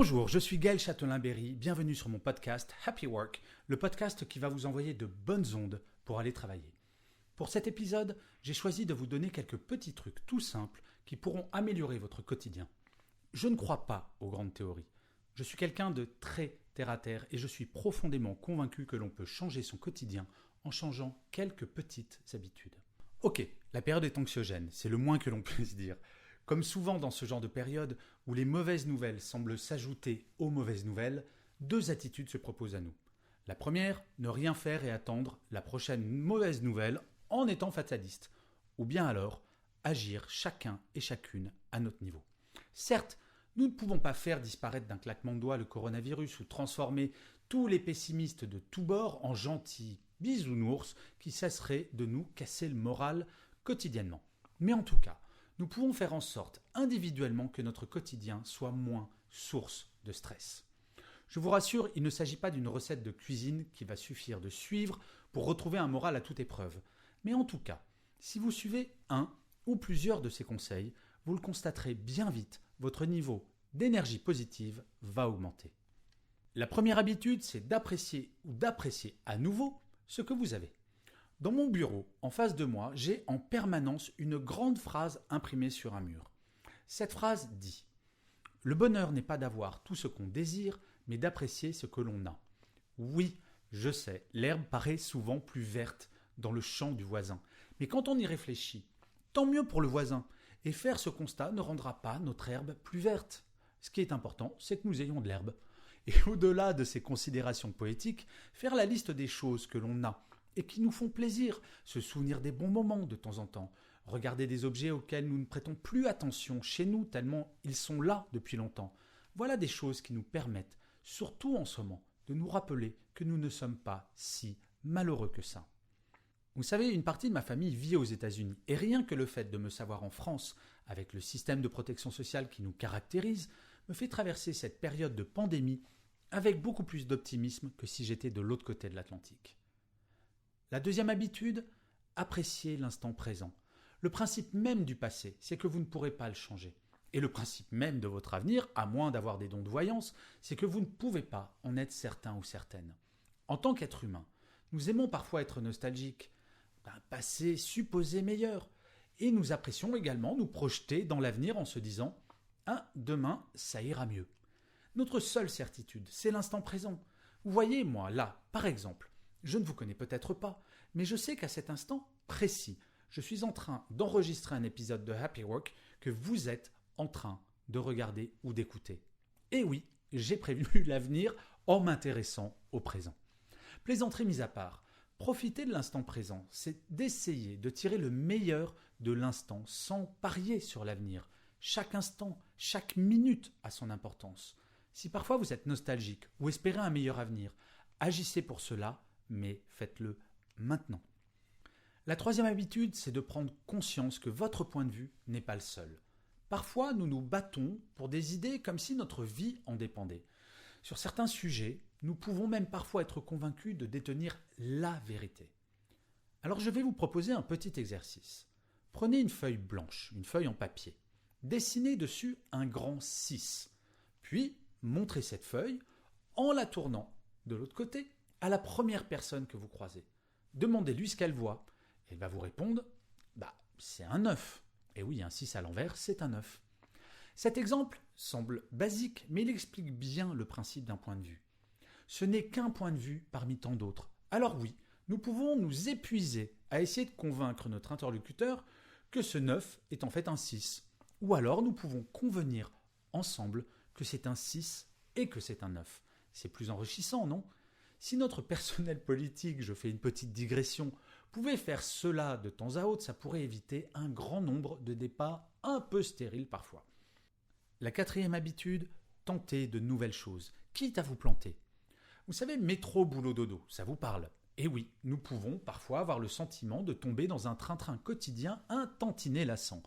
Bonjour, je suis Gaël Châtelain-Berry, bienvenue sur mon podcast Happy Work, le podcast qui va vous envoyer de bonnes ondes pour aller travailler. Pour cet épisode, j'ai choisi de vous donner quelques petits trucs tout simples qui pourront améliorer votre quotidien. Je ne crois pas aux grandes théories. Je suis quelqu'un de très terre-à-terre et je suis profondément convaincu que l'on peut changer son quotidien en changeant quelques petites habitudes. Ok, la période est anxiogène, c'est le moins que l'on puisse dire. Comme souvent dans ce genre de période où les mauvaises nouvelles semblent s'ajouter aux mauvaises nouvelles, deux attitudes se proposent à nous. La première, ne rien faire et attendre la prochaine mauvaise nouvelle en étant fataliste. Ou bien alors, agir chacun et chacune à notre niveau. Certes, nous ne pouvons pas faire disparaître d'un claquement de doigts le coronavirus ou transformer tous les pessimistes de tous bords en gentils bisounours qui cesseraient de nous casser le moral quotidiennement. Mais en tout cas, nous pouvons faire en sorte individuellement que notre quotidien soit moins source de stress. Je vous rassure, il ne s'agit pas d'une recette de cuisine qui va suffire de suivre pour retrouver un moral à toute épreuve. Mais en tout cas, si vous suivez un ou plusieurs de ces conseils, vous le constaterez bien vite, votre niveau d'énergie positive va augmenter. La première habitude, c'est d'apprécier à nouveau ce que vous avez. Dans mon bureau, en face de moi, j'ai en permanence une grande phrase imprimée sur un mur. Cette phrase dit « Le bonheur n'est pas d'avoir tout ce qu'on désire, mais d'apprécier ce que l'on a. » Oui, je sais, l'herbe paraît souvent plus verte dans le champ du voisin. Mais quand on y réfléchit, tant mieux pour le voisin. Et faire ce constat ne rendra pas notre herbe plus verte. Ce qui est important, c'est que nous ayons de l'herbe. Et au-delà de ces considérations poétiques, faire la liste des choses que l'on a et qui nous font plaisir, se souvenir des bons moments de temps en temps, regarder des objets auxquels nous ne prêtons plus attention chez nous tellement ils sont là depuis longtemps. Voilà des choses qui nous permettent, surtout en ce moment, de nous rappeler que nous ne sommes pas si malheureux que ça. Vous savez, une partie de ma famille vit aux États-Unis et rien que le fait de me savoir en France, avec le système de protection sociale qui nous caractérise, me fait traverser cette période de pandémie avec beaucoup plus d'optimisme que si j'étais de l'autre côté de l'Atlantique. La deuxième habitude, apprécier l'instant présent. Le principe même du passé, c'est que vous ne pourrez pas le changer. Et le principe même de votre avenir, à moins d'avoir des dons de voyance, c'est que vous ne pouvez pas en être certain ou certaine. En tant qu'être humain, nous aimons parfois être nostalgiques d'un passé supposé meilleur. Et nous apprécions également nous projeter dans l'avenir en se disant « Ah, demain, ça ira mieux ». Notre seule certitude, c'est l'instant présent. Vous voyez, moi, là, par exemple, je ne vous connais peut-être pas, mais je sais qu'à cet instant précis, je suis en train d'enregistrer un épisode de Happy Work que vous êtes en train de regarder ou d'écouter. Et oui, j'ai prévu l'avenir en m'intéressant au présent. Plaisanterie mise à part, profiter de l'instant présent, c'est d'essayer de tirer le meilleur de l'instant sans parier sur l'avenir. Chaque instant, chaque minute a son importance. Si parfois vous êtes nostalgique ou espérez un meilleur avenir, agissez pour cela, mais faites-le maintenant. La troisième habitude, c'est de prendre conscience que votre point de vue n'est pas le seul. Parfois, nous nous battons pour des idées comme si notre vie en dépendait. Sur certains sujets, nous pouvons même parfois être convaincus de détenir la vérité. Alors je vais vous proposer un petit exercice. Prenez une feuille blanche, une feuille en papier. Dessinez dessus un grand 6. Puis, montrez cette feuille en la tournant de l'autre côté à la première personne que vous croisez. Demandez-lui ce qu'elle voit. Elle va vous répondre « c'est un 9 ». Et oui, un 6 à l'envers, c'est un 9. Cet exemple semble basique, mais il explique bien le principe d'un point de vue. Ce n'est qu'un point de vue parmi tant d'autres. Alors oui, nous pouvons nous épuiser à essayer de convaincre notre interlocuteur que ce 9 est en fait un 6. Ou alors nous pouvons convenir ensemble que c'est un 6 et que c'est un 9. C'est plus enrichissant, non ? Si notre personnel politique, je fais une petite digression, pouvait faire cela de temps à autre, ça pourrait éviter un grand nombre de débats un peu stériles parfois. La quatrième habitude, tentez de nouvelles choses, quitte à vous planter. Vous savez, métro, boulot, dodo, ça vous parle ? Et oui, nous pouvons parfois avoir le sentiment de tomber dans un train-train quotidien un tantinet lassant.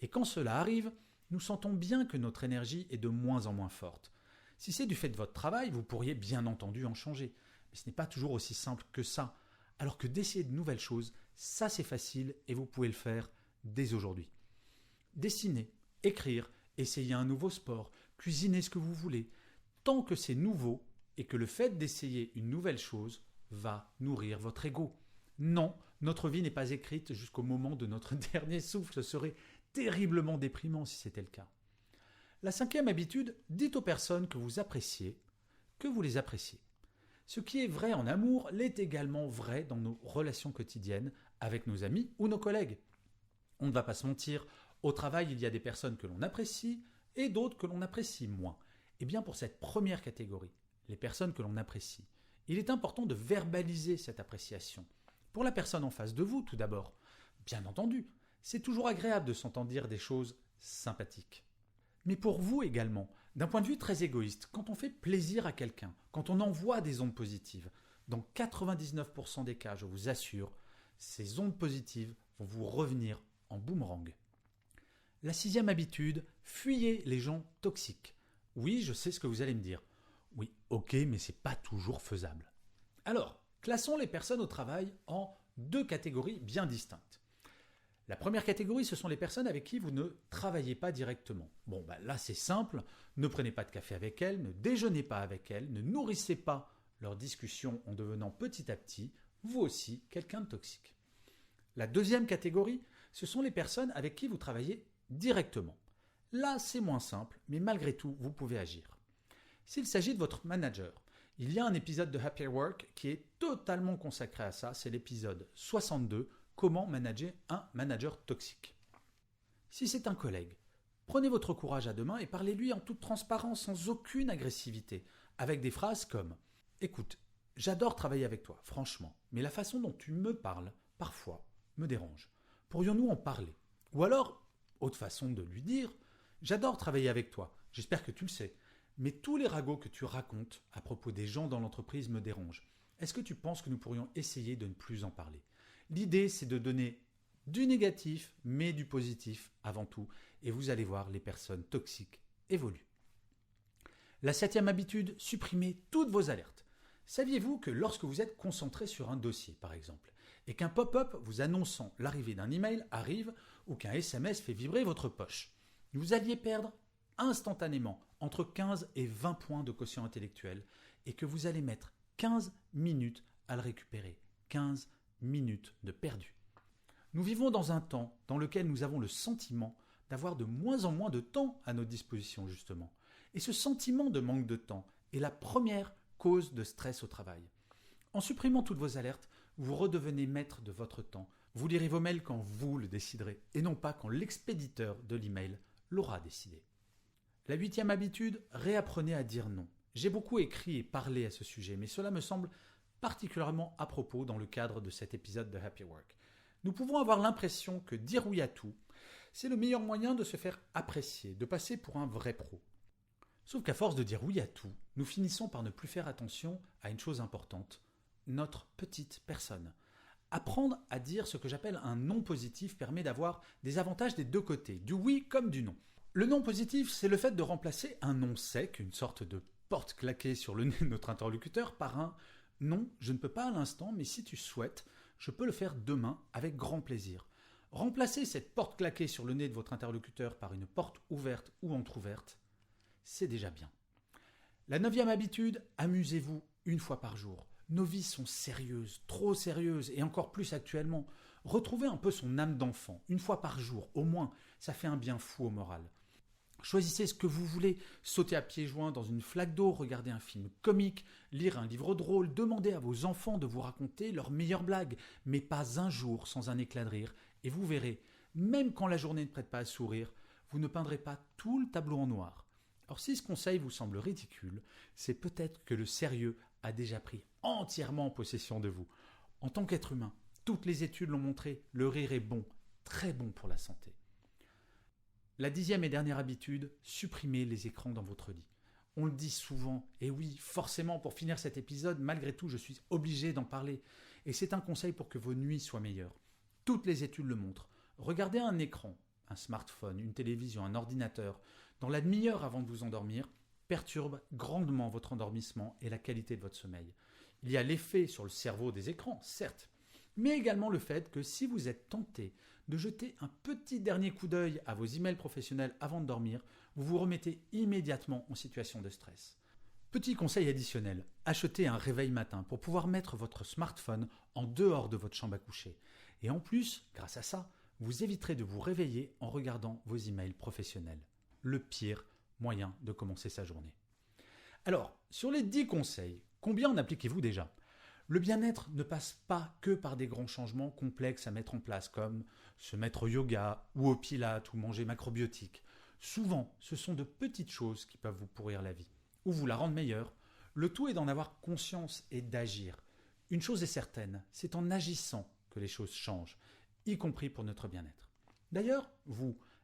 Et quand cela arrive, nous sentons bien que notre énergie est de moins en moins forte. Si c'est du fait de votre travail, vous pourriez bien entendu en changer. Mais ce n'est pas toujours aussi simple que ça. Alors que d'essayer de nouvelles choses, ça c'est facile et vous pouvez le faire dès aujourd'hui. Dessiner, écrire, essayer un nouveau sport, cuisiner ce que vous voulez. tant que c'est nouveau et que le fait d'essayer une nouvelle chose va nourrir votre ego. Non, notre vie n'est pas écrite jusqu'au moment de notre dernier souffle. Ce serait terriblement déprimant si c'était le cas. La 5e habitude, dites aux personnes que vous appréciez, que vous les appréciez. Ce qui est vrai en amour l'est également vrai dans nos relations quotidiennes avec nos amis ou nos collègues. On ne va pas se mentir, au travail il y a des personnes que l'on apprécie et d'autres que l'on apprécie moins. Et bien pour cette première catégorie, les personnes que l'on apprécie, il est important de verbaliser cette appréciation. Pour la personne en face de vous tout d'abord, bien entendu, c'est toujours agréable de s'entendre dire des choses sympathiques. Mais pour vous également, d'un point de vue très égoïste, quand on fait plaisir à quelqu'un, quand on envoie des ondes positives, dans 99% des cas, je vous assure, ces ondes positives vont vous revenir en boomerang. La 6e habitude, fuyez les gens toxiques. Oui, je sais ce que vous allez me dire. Oui, ok, mais c'est pas toujours faisable. Alors, classons les personnes au travail en 2 catégories bien distinctes. La première catégorie, ce sont les personnes avec qui vous ne travaillez pas directement. Bon, là c'est simple, ne prenez pas de café avec elles, ne déjeunez pas avec elles, ne nourrissez pas leur discussion en devenant petit à petit, vous aussi, quelqu'un de toxique. La 2e catégorie, ce sont les personnes avec qui vous travaillez directement. Là, c'est moins simple, mais malgré tout, vous pouvez agir. S'il s'agit de votre manager, il y a un épisode de Happy Work qui est totalement consacré à ça, c'est l'épisode 62, comment manager un manager toxique. Si c'est un collègue, prenez votre courage à deux mains et parlez-lui en toute transparence, sans aucune agressivité, avec des phrases comme « Écoute, j'adore travailler avec toi, franchement, mais la façon dont tu me parles, parfois, me dérange. Pourrions-nous en parler ?» Ou alors, autre façon de lui dire « J'adore travailler avec toi, j'espère que tu le sais, mais tous les ragots que tu racontes à propos des gens dans l'entreprise me dérangent. Est-ce que tu penses que nous pourrions essayer de ne plus en parler ?» L'idée, c'est de donner du négatif, mais du positif avant tout, et vous allez voir, les personnes toxiques évoluent. La 7e habitude, supprimez toutes vos alertes. Saviez-vous que lorsque vous êtes concentré sur un dossier, par exemple, et qu'un pop-up vous annonçant l'arrivée d'un email arrive ou qu'un SMS fait vibrer votre poche, vous alliez perdre instantanément entre 15 et 20 points de quotient intellectuel et que vous allez mettre 15 minutes à le récupérer. 15 minutes de perdu. Nous vivons dans un temps dans lequel nous avons le sentiment d'avoir de moins en moins de temps à notre disposition justement. Et ce sentiment de manque de temps est la première cause de stress au travail. En supprimant toutes vos alertes, vous redevenez maître de votre temps. Vous lirez vos mails quand vous le déciderez et non pas quand l'expéditeur de l'email l'aura décidé. La 8e habitude, réapprenez à dire non. J'ai beaucoup écrit et parlé à ce sujet, mais cela me semble particulièrement à propos dans le cadre de cet épisode de Happy Work. Nous pouvons avoir l'impression que dire oui à tout, c'est le meilleur moyen de se faire apprécier, de passer pour un vrai pro. Sauf qu'à force de dire oui à tout, nous finissons par ne plus faire attention à une chose importante, notre petite personne. Apprendre à dire ce que j'appelle un non positif permet d'avoir des avantages des 2 côtés, du oui comme du non. Le non positif, c'est le fait de remplacer un non sec, une sorte de porte claquée sur le nez de notre interlocuteur, par un « non, je ne peux pas à l'instant, mais si tu souhaites, je peux le faire demain avec grand plaisir ». Remplacer cette porte claquée sur le nez de votre interlocuteur par une porte ouverte ou entrouverte, c'est déjà bien. La 9e habitude, amusez-vous une fois par jour. Nos vies sont sérieuses, trop sérieuses, et encore plus actuellement. Retrouvez un peu son âme d'enfant, une fois par jour, au moins, ça fait un bien fou au moral. Choisissez ce que vous voulez, sauter à pieds joints dans une flaque d'eau, regarder un film comique, lire un livre drôle, demandez à vos enfants de vous raconter leurs meilleures blagues, mais pas un jour sans un éclat de rire, et vous verrez, même quand la journée ne prête pas à sourire, vous ne peindrez pas tout le tableau en noir. Alors si ce conseil vous semble ridicule, c'est peut-être que le sérieux a déjà pris entièrement possession de vous. En tant qu'être humain, toutes les études l'ont montré, le rire est bon, très bon pour la santé. La 10e et dernière habitude, supprimez les écrans dans votre lit. On le dit souvent, et oui, forcément, pour finir cet épisode, malgré tout, je suis obligé d'en parler. Et c'est un conseil pour que vos nuits soient meilleures. Toutes les études le montrent. Regardez un écran, un smartphone, une télévision, un ordinateur, dans la demi-heure avant de vous endormir, perturbe grandement votre endormissement et la qualité de votre sommeil. Il y a l'effet sur le cerveau des écrans, certes, mais également le fait que si vous êtes tenté de jeter un petit dernier coup d'œil à vos emails professionnels avant de dormir, vous vous remettez immédiatement en situation de stress. Petit conseil additionnel, achetez un réveil matin pour pouvoir mettre votre smartphone en dehors de votre chambre à coucher. Et en plus, grâce à ça, vous éviterez de vous réveiller en regardant vos emails professionnels. Le pire moyen de commencer sa journée. Alors, sur les 10 conseils, combien en appliquez-vous déjà ? Le bien-être ne passe pas que par des grands changements complexes à mettre en place, comme se mettre au yoga ou au pilates ou manger macrobiotique. Souvent, ce sont de petites choses qui peuvent vous pourrir la vie ou vous la rendre meilleure. Le tout est d'en avoir conscience et d'agir. Une chose est certaine, c'est en agissant que les choses changent, y compris pour notre bien-être. D'ailleurs,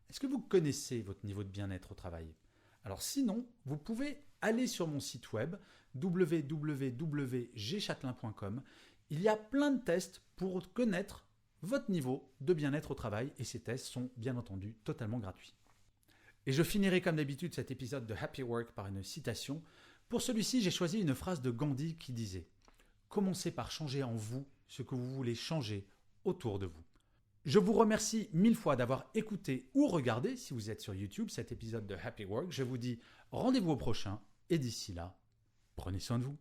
est-ce que vous connaissez votre niveau de bien-être au travail ? Alors sinon, vous pouvez aller sur mon site web www.gchatelain.com. Il y a plein de tests pour connaître votre niveau de bien-être au travail et ces tests sont bien entendu totalement gratuits. Et je finirai comme d'habitude cet épisode de Happy Work par une citation. Pour celui-ci, j'ai choisi une phrase de Gandhi qui disait « Commencez par changer en vous ce que vous voulez changer autour de vous ». Je vous remercie 1000 fois d'avoir écouté ou regardé, si vous êtes sur YouTube, cet épisode de Happy Work. Je vous dis rendez-vous au prochain et d'ici là, prenez soin de vous.